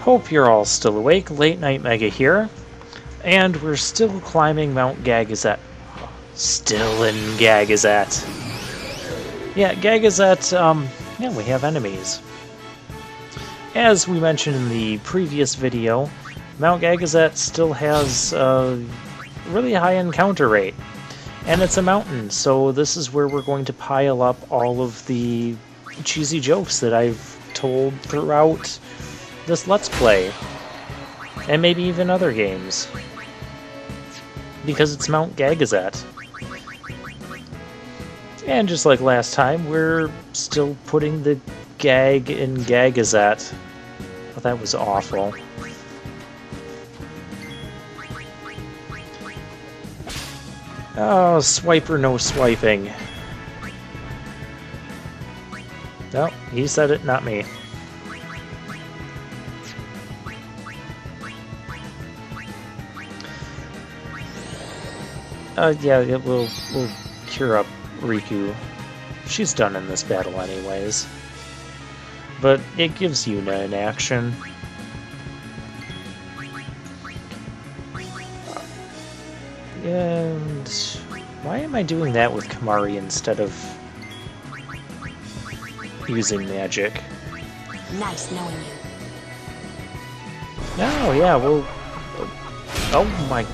Hope you're all still awake. Late Night Mega here. And we're still climbing Mount Gagazet. Still in Gagazet. Yeah, Gagazet, yeah, we have enemies. As we mentioned in the previous video, Mount Gagazet still has a really high encounter rate. And it's a mountain, so this is where we're going to pile up all of the cheesy jokes that I've told throughout this Let's Play. And maybe even other games. Because it's Mount Gagazet. And just like last time, we're still putting the gag in Gagazet. Oh, that was awful. Oh, swiper no swiping. No, he said it, not me. Yeah, we'll cure up Riku. She's done in this battle anyways. But it gives Yuna an action. And why am I doing that with Kimahri instead of using magic? Nice knowing you. No, yeah, well... Oh my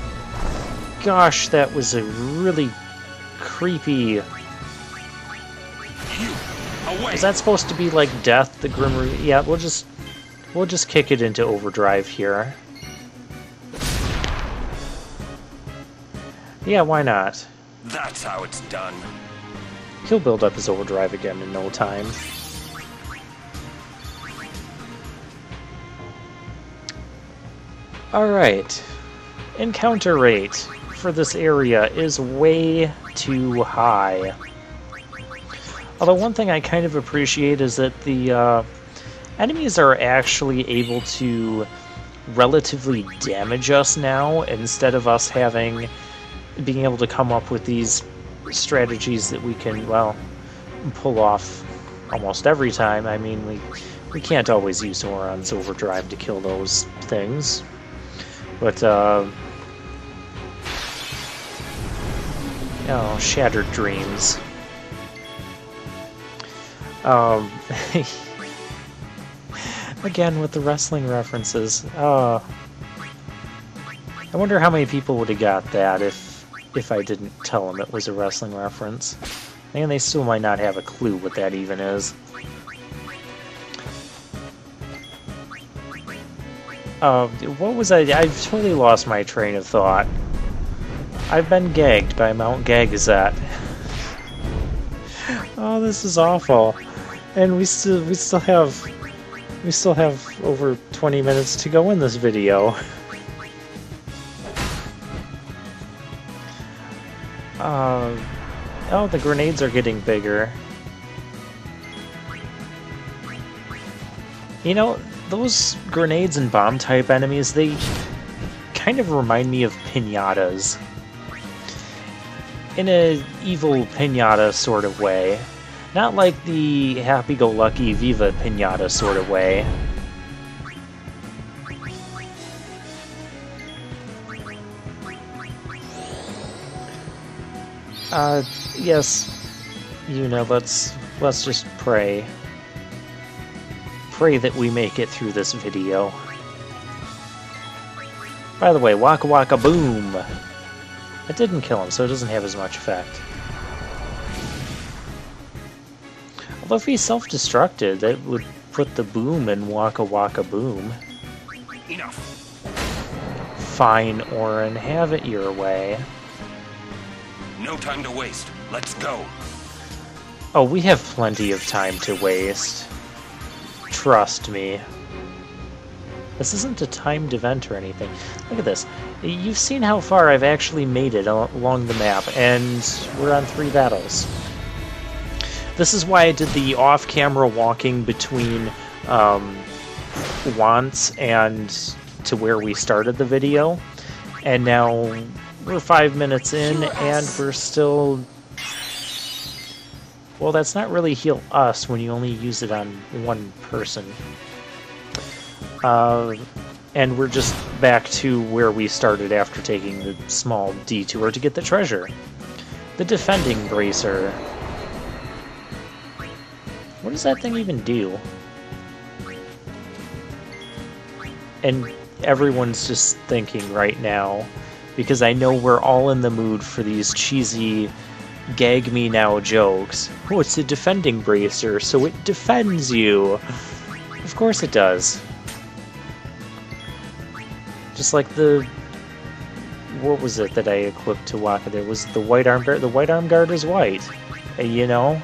gosh, that was a really creepy... Is that supposed to be like Death, the Grim Reaper? Yeah, we'll just kick it into overdrive here. Yeah, why not? That's how it's done. He'll build up his overdrive again in no time. Alright. Encounter rate for this area is way too high. Although one thing I kind of appreciate is that the enemies are actually able to relatively damage us now, instead of us being able to come up with these strategies that we can, well, pull off almost every time. I mean, we can't always use Auron's overdrive to kill those things. But, oh, Shattered Dreams. Again, with the wrestling references. I wonder how many people would have got that if I didn't tell them it was a wrestling reference. And they still might not have a clue what that even is. What was I've totally lost my train of thought. I've been gagged by Mount Gagazet. Oh, this is awful. And we still have over 20 minutes to go in this video. Oh, the grenades are getting bigger. You know, those grenades and bomb type enemies, they kind of remind me of pinatas. In a evil pinata sort of way. Not like the happy-go-lucky Viva Pinata sort of way. Yes, Yuna, let's just pray. Pray that we make it through this video. By the way, Waka Waka Boom! It didn't kill him, so it doesn't have as much effect. Although if he self-destructed, that would put the boom in Waka Waka Boom. Enough. Fine, Auron, have it your way. No time to waste. Let's go. Oh, we have plenty of time to waste. Trust me. This isn't a timed event or anything. Look at this. You've seen how far I've actually made it along the map, and we're on 3 battles. This is why I did the off-camera walking between Wants and to where we started the video. And now we're 5 minutes in, and we're still... Well, that's not really heal us when you only use it on one person. And we're just back to where we started after taking the small detour to get the treasure. The defending bracer. What does that thing even do? And everyone's just thinking right now, because I know we're all in the mood for these cheesy gag me now jokes. Oh, it's a defending bracer, so it defends you. Of course it does. Just like the... What was it that I equipped to Wakka? There was the white arm guard. The white arm guard is white. You know?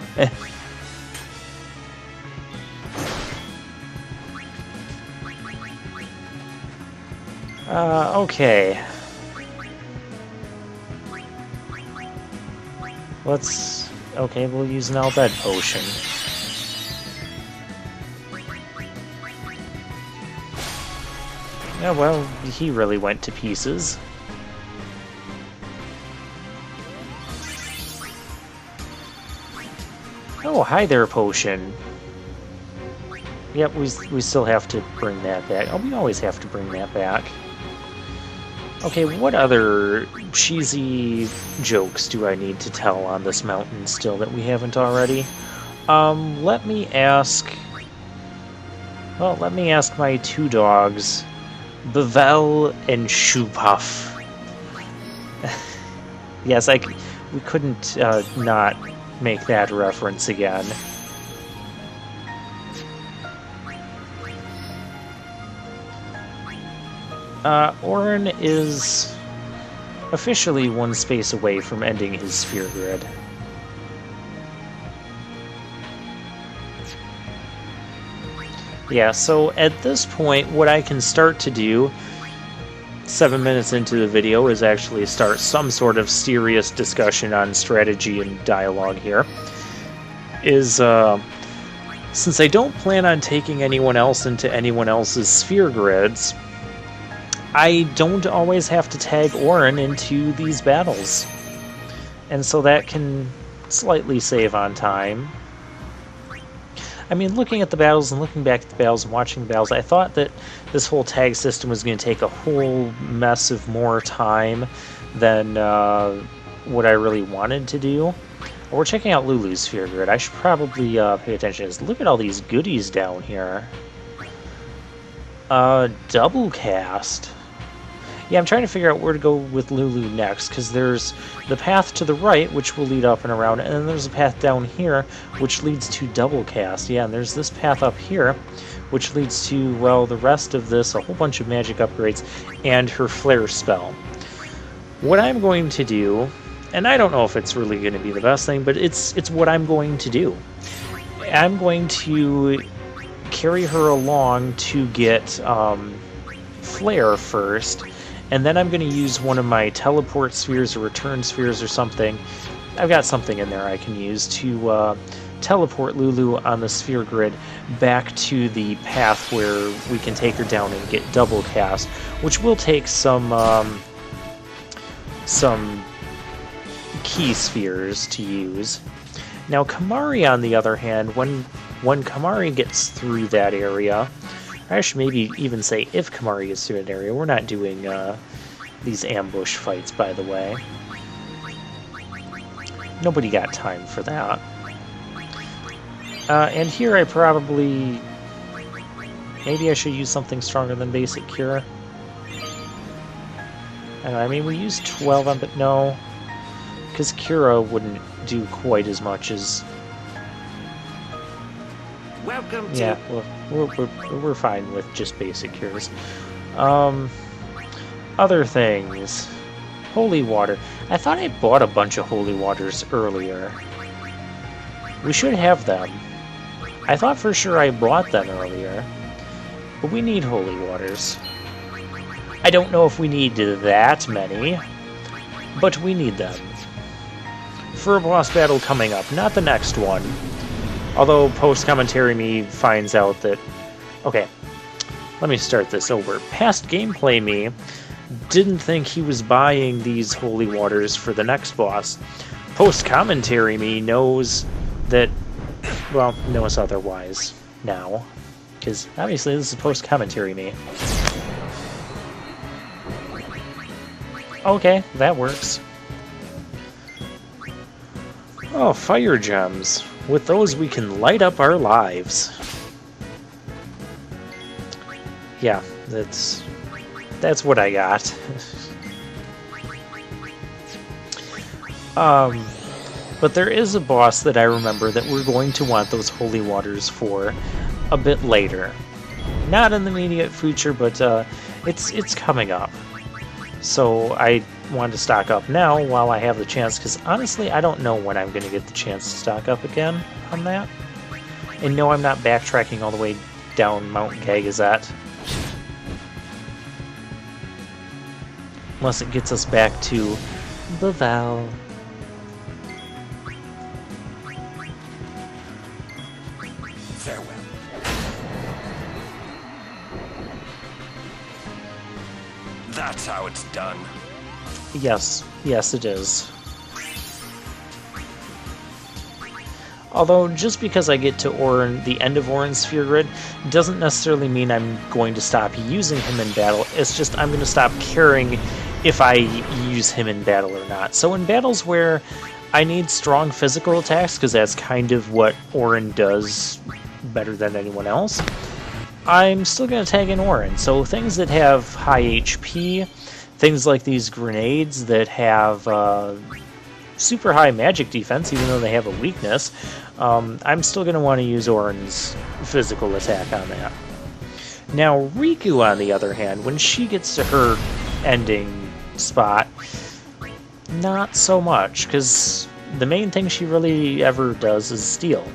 Okay. Let's... Okay, we'll use an Al-Bhed potion. Yeah, well, he really went to pieces. Oh, hi there, potion. Yep, we still have to bring that back. Oh, we always have to bring that back. Okay, what other cheesy jokes do I need to tell on this mountain still that we haven't already? Let me ask... Well, let me ask my two dogs, Bevelle and Shoepuff. Yes, we couldn't not make that reference again. Auron is officially one space away from ending his sphere grid. Yeah, so at this point, what I can start to do, 7 minutes into the video, is actually start some sort of serious discussion on strategy and dialogue here. Since I don't plan on taking anyone else into anyone else's sphere grids, I don't always have to tag Auron into these battles. And so that can slightly save on time. I mean, looking at the battles and looking back at the battles and watching the battles, I thought that this whole tag system was going to take a whole mess of more time than what I really wanted to do. We're checking out Lulu's sphere grid. I should probably pay attention to this. Look at all these goodies down here. Double cast. Yeah, I'm trying to figure out where to go with Lulu next, because there's the path to the right, which will lead up and around, and then there's a path down here, which leads to double cast. Yeah, and there's this path up here, which leads to, well, the rest of this, a whole bunch of magic upgrades, and her flare spell. What I'm going to do, and I don't know if it's really going to be the best thing, but it's what I'm going to do. I'm going to carry her along to get flare first, and then I'm going to use one of my teleport spheres or return spheres or something. I've got something in there I can use to teleport Lulu on the sphere grid back to the path where we can take her down and get double cast, which will take some key spheres to use. Now Kimahri, on the other hand, when Kimahri gets through that area, I should maybe even say if Kimahri gets through that area. We're not doing these ambush fights, by the way. Nobody got time for that. And here I probably... Maybe I should use something stronger than basic cure. I mean, we used 12 on, but no. Because Cura wouldn't do quite as much as... Welcome to... Yeah, we're fine with just basic cures. Other things. Holy water. I thought I bought a bunch of holy waters earlier. We should have them. I thought for sure I bought them earlier. But we need holy waters. I don't know if we need that many, but we need them. For a boss battle coming up, not the next one. Although post-commentary me finds out that... Okay, let me start this over. Past gameplay me didn't think he was buying these holy waters for the next boss. Post-commentary me knows that... Well, knows otherwise now. because obviously this is post-commentary me. Okay, that works. Oh, fire gems. With those we can light up our lives. Yeah, that's what I got. But there is a boss that I remember that we're going to want those holy waters for a bit later. Not in the immediate future, but it's coming up. So I want to stock up now while I have the chance, because honestly I don't know when I'm going to get the chance to stock up again on that. And no, I'm not backtracking all the way down Mount Gagazet. Unless it gets us back to the Val. Farewell. That's how it's done. Yes, yes it is. Although, just because I get to Auron, the end of Auron's Sphere Grid, doesn't necessarily mean I'm going to stop using him in battle. It's just I'm going to stop caring if I use him in battle or not. So in battles where I need strong physical attacks, because that's kind of what Auron does better than anyone else, I'm still going to tag in Auron. So things that have high HP, things like these grenades that have super high magic defense, even though they have a weakness, I'm still going to want to use Auron's physical attack on that. Now, Riku, on the other hand, when she gets to her ending spot, not so much, because the main thing she really ever does is steal.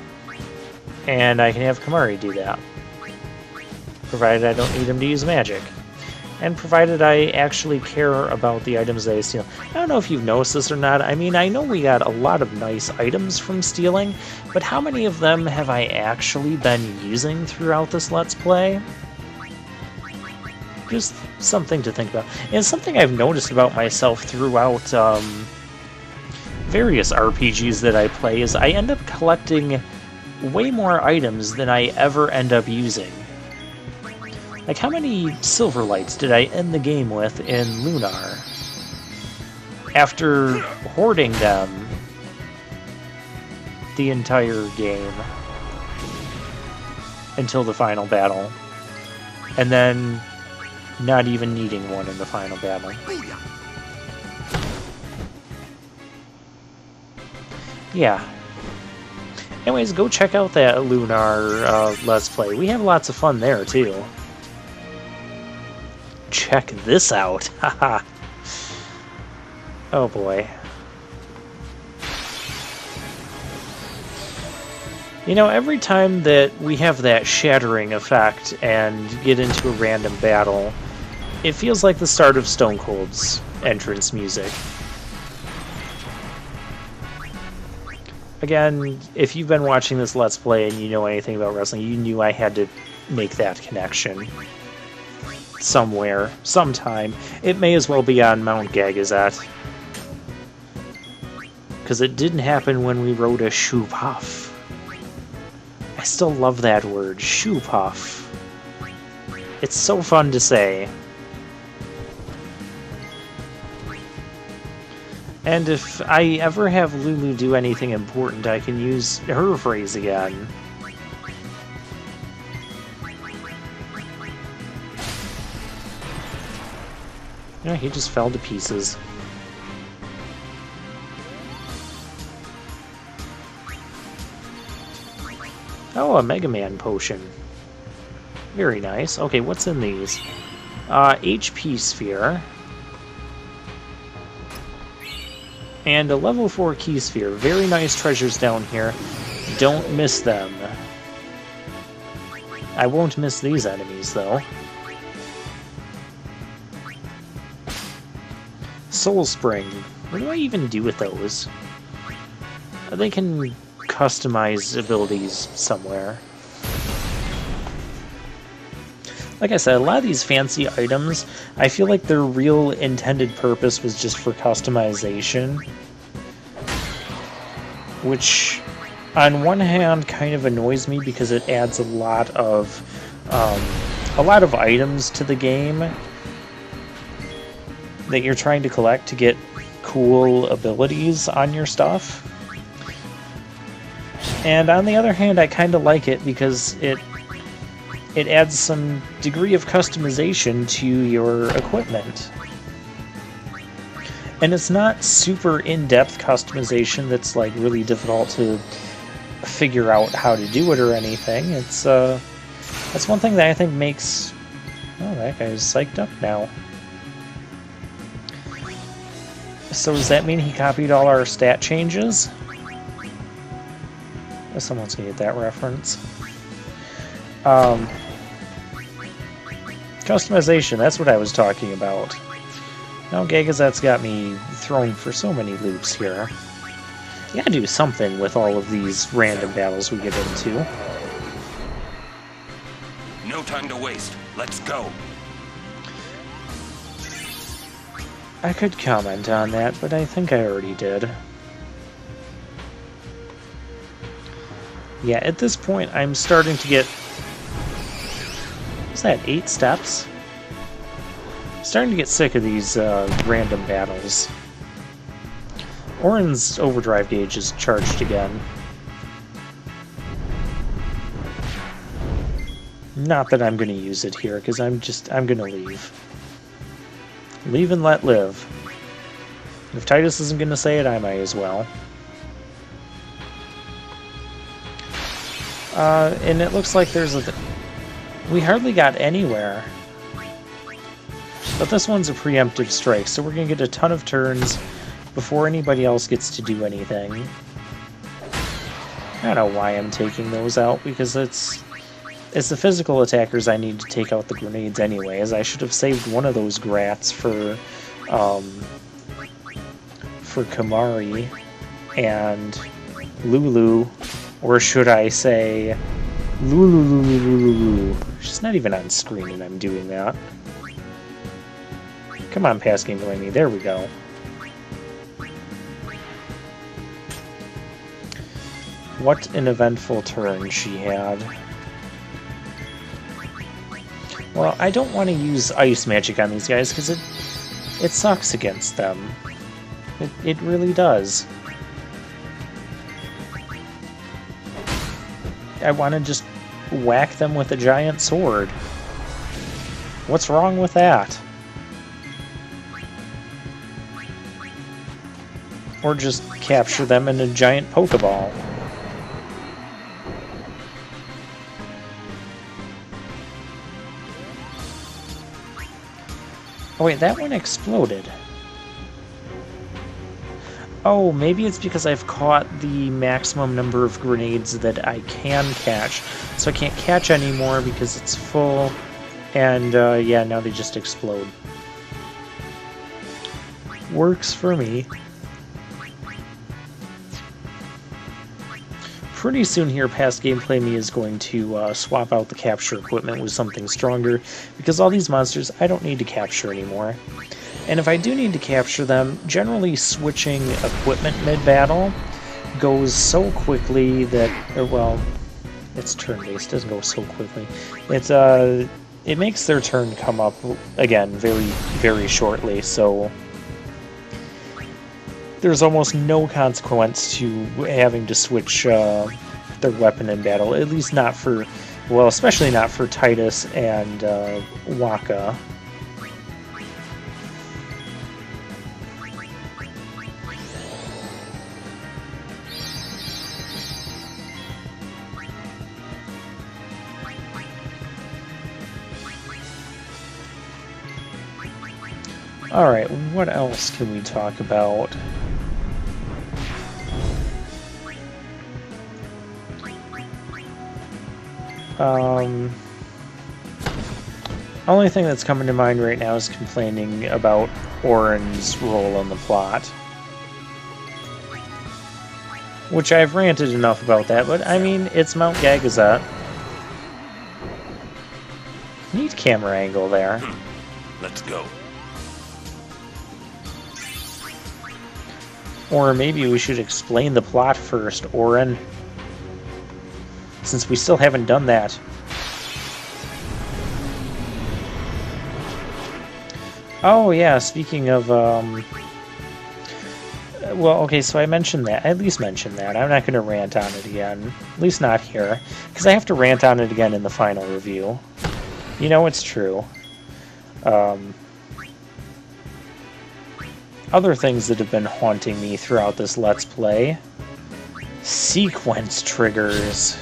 And I can have Kimahri do that, provided I don't need him to use magic. And provided I actually care about the items that I steal. I don't know if you've noticed this or not. I mean, I know we got a lot of nice items from stealing, but how many of them have I actually been using throughout this Let's Play? Just something to think about. And something I've noticed about myself throughout various RPGs that I play is I end up collecting way more items than I ever end up using. Like, how many Silverlights did I end the game with in Lunar? After hoarding them the entire game until the final battle. And then not even needing one in the final battle. Yeah. Anyways, go check out that Lunar Let's Play. We have lots of fun there, too. Check this out. Haha. Oh boy. You know, every time that we have that shattering effect and get into a random battle, it feels like the start of Stone Cold's entrance music. Again, if you've been watching this Let's Play and you know anything about wrestling, you knew I had to make that connection. Somewhere, sometime. It may as well be on Mount Gagazet. Because it didn't happen when we rode a shoe puff. I still love that word, shoe puff. It's so fun to say. And if I ever have Lulu do anything important, I can use her phrase again. Yeah, he just fell to pieces. Oh, a Mega Man potion. Very nice. Okay, what's in these? HP Sphere. And a level 4 Key Sphere. Very nice treasures down here. Don't miss them. I won't miss these enemies, though. Soul Spring. What do I even do with those? They can customize abilities somewhere. Like I said, a lot of these fancy items, I feel like their real intended purpose was just for customization. Which, on one hand, kind of annoys me because it adds a lot of a lot of items to the game that you're trying to collect to get cool abilities on your stuff. And on the other hand, I kind of like it because it adds some degree of customization to your equipment. And it's not super in-depth customization that's like really difficult to figure out how to do it or anything. It's that's one thing that I think makes... Oh, that guy's psyched up now. So does that mean he copied all our stat changes? Someone's gonna get that reference. Customization, that's what I was talking about. Now Gagazet's got me thrown for so many loops here. You gotta do something with all of these random battles we get into. No time to waste. Let's go. I could comment on that, but I think I already did. Yeah, at this point, I'm starting to get... What's that, 8 steps? I'm starting to get sick of these random battles. Orin's overdrive gauge is charged again. Not that I'm going to use it here, because I'm going to leave. Leave and let live. If Tidus isn't going to say it, I might as well. And it looks like there's a... We hardly got anywhere. But this one's a preemptive strike, so we're going to get a ton of turns before anybody else gets to do anything. I don't know why I'm taking those out, because it's the physical attackers I need to take out the grenades anyways. I should have saved one of those grats for Kimahri and Lulu, or should I say Lulu. She's not even on screen and I'm doing that. Come on, pass game Delaney. There we go. What an eventful turn she had. Well, I don't want to use ice magic on these guys because it sucks against them. It really does. I want to just whack them with a giant sword. What's wrong with that? Or just capture them in a giant Pokeball. Oh wait, that one exploded. Oh, maybe it's because I've caught the maximum number of grenades that I can catch. So I can't catch anymore because it's full. And yeah, now they just explode. Works for me. Pretty soon here, past gameplay me is going to swap out the capture equipment with something stronger, because all these monsters I don't need to capture anymore. And if I do need to capture them, generally switching equipment mid-battle goes so quickly that, well, it's turn-based, doesn't go so quickly. It makes their turn come up, again, very, very shortly, so there's almost no consequence to having to switch their weapon in battle, at least not for, well, especially not for Tidus and Wakka. Alright, what else can we talk about? Only thing that's coming to mind right now is complaining about Auron's role in the plot. Which I've ranted enough about that, but I mean, it's Mount Gagazet. Neat camera angle there. Let's go. Or maybe we should explain the plot first, Auron. Since we still haven't done that. Oh yeah, speaking of, well, okay, so I mentioned that. I at least mentioned that. I'm not going to rant on it again. At least not here. Because I have to rant on it again in the final review. You know it's true. Other things that have been haunting me throughout this Let's Play. Sequence triggers.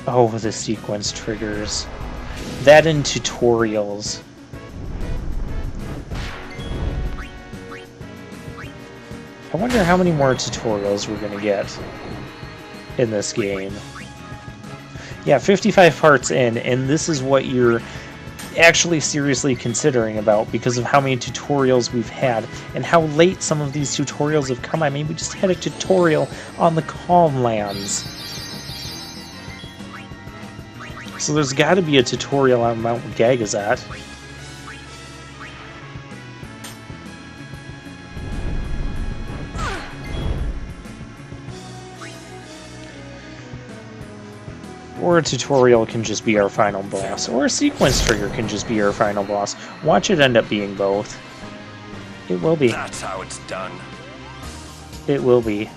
Oh, the sequence triggers. That in tutorials. I wonder how many more tutorials we're going to get in this game. Yeah, 55 parts in, and this is what you're actually seriously considering about because of how many tutorials we've had and how late some of these tutorials have come. I mean, we just had a tutorial on the Calm Lands. So there's got to be a tutorial on Mount Gagazet. Or a tutorial can just be our final boss, or a sequence trigger can just be our final boss. Watch it end up being both. It will be. That's how it's done. It will be.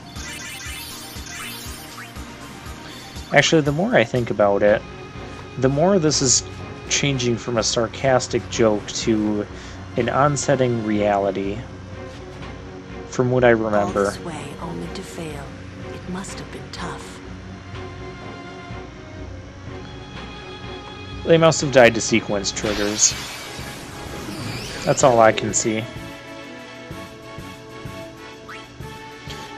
Actually, the more I think about it, the more this is changing from a sarcastic joke to an onsetting reality, from what I remember. All this way only to fail. It must have been tough. They must have died to sequence triggers. That's all I can see.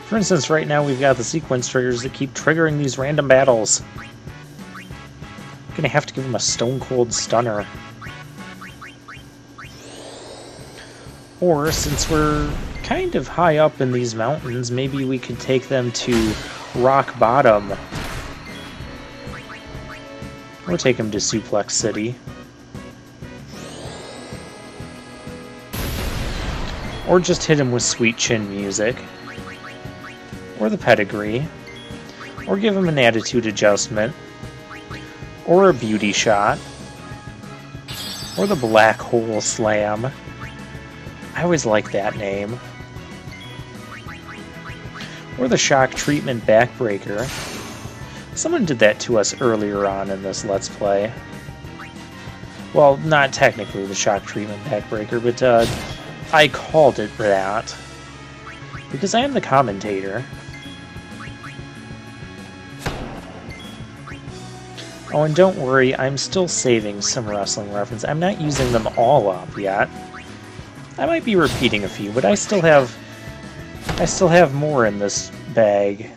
For instance, right now we've got the sequence triggers that keep triggering these random battles. I'm gonna have to give them a stone cold stunner. Or, since we're kind of high up in these mountains, maybe we could take them to rock bottom. Or take him to Suplex City. Or just hit him with Sweet Chin music. Or the pedigree. Or give him an attitude adjustment. Or a beauty shot. Or the Black Hole Slam. I always like that name. Or the Shock Treatment Backbreaker. Someone did that to us earlier on in this Let's Play. Well, not technically the Shock Treatment Backbreaker, but I called it that. Because I am the commentator. Oh, and don't worry, I'm still saving some wrestling references. I'm not using them all up yet. I might be repeating a few, but I still have more in this bag.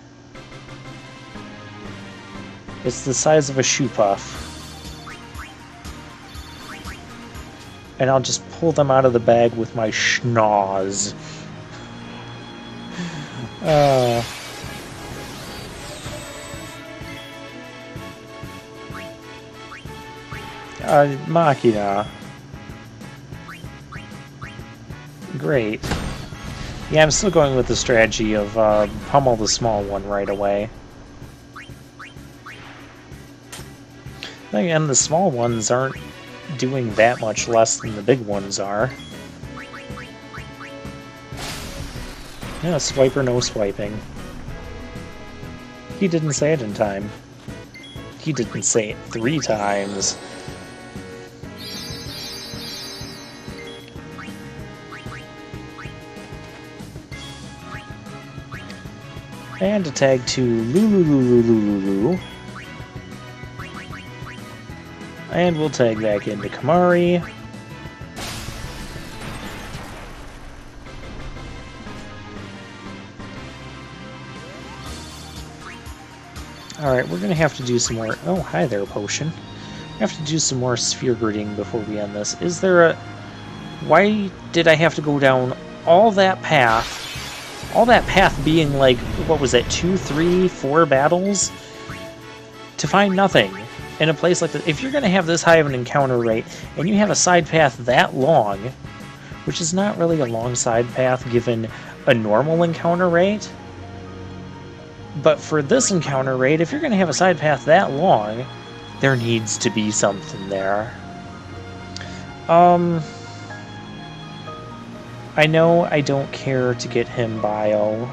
It's the size of a shoe puff. And I'll just pull them out of the bag with my schnoz. Machina. Great. Yeah, I'm still going with the strategy of pummel the small one right away. Again, the small ones aren't doing that much less than the big ones are. Yeah, swipe or no swiping. He didn't say it in time. He didn't say it 3 times. And a tag to Lulu. And we'll tag back into Kamari. Alright, we're gonna have to do some more... Oh, hi there, Potion. We have to do some more sphere gridding before we end this. Is there a... Why did I have to go down all that path? All that path being like, what was it, 2, 3, 4 battles? To find nothing. In a place like this, if you're going to have this high of an encounter rate, and you have a side path that long, which is not really a long side path given a normal encounter rate, but for this encounter rate, if you're going to have a side path that long, there needs to be something there. I know I don't care to get him bio,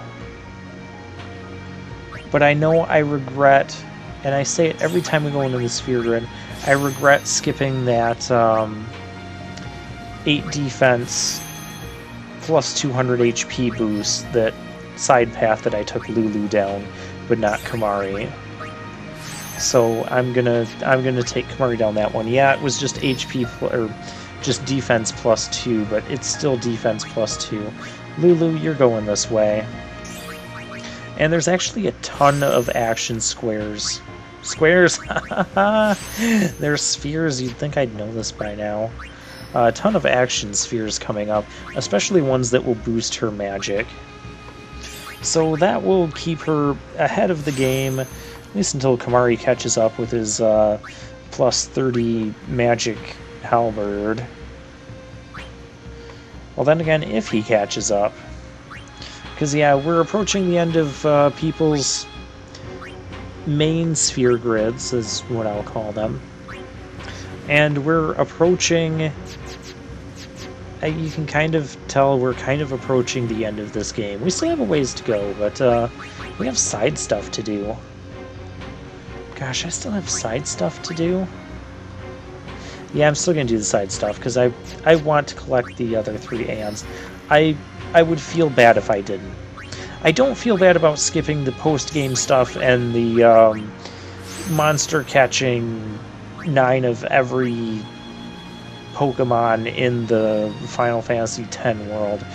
but I know I regret, and I say it every time we go into the Sphere Grid, I regret skipping that 8 defense plus 200 HP boost, that side path that I took Lulu down, but not Kimahri. So I'm gonna take Kimahri down that one. Yeah, it was just or just defense plus 2, but it's still defense plus 2. Lulu, you're going this way. And there's actually a ton of action squares. Squares! They're spheres. You'd think I'd know this by now. A ton of action spheres coming up, especially ones that will boost her magic. So that will keep her ahead of the game, at least until Kimahri catches up with his plus 30 magic halberd. Well, then again, if he catches up. Because, yeah, we're approaching the end of people's main sphere grids, is what I'll call them. And we're approaching... you can kind of tell we're kind of approaching the end of this game. We still have a ways to go, but we have side stuff to do. Gosh, I still have side stuff to do? Yeah, I'm still going to do the side stuff, because I want to collect the other 3 Aeons. I would feel bad if I didn't. I don't feel bad about skipping the post-game stuff and the monster catching 9 of every Pokemon in the Final Fantasy X world.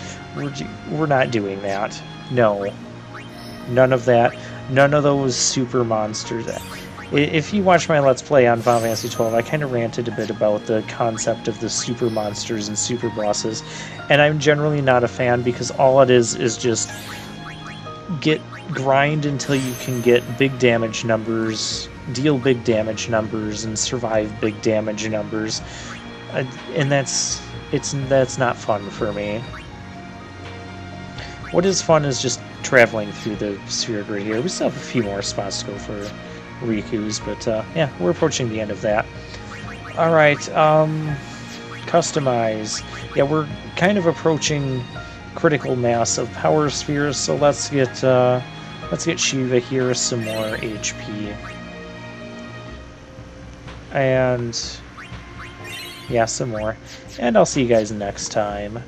We're not doing that. No. None of that. None of those super monsters. If you watch my Let's Play on Final Fantasy XII, I kind of ranted a bit about the concept of the super monsters and super bosses, and I'm generally not a fan because all it is just grind until you can get big damage numbers, deal big damage numbers, and survive big damage numbers, and that's not fun for me. What is fun is just traveling through the Sphere Grid here. We still have a few more spots to go for Riku's, but yeah, we're approaching the end of that. Alright, customize. Yeah, we're kind of approaching critical mass of power spheres, so let's get Shiva here some more HP. And yeah, some more. And I'll see you guys next time.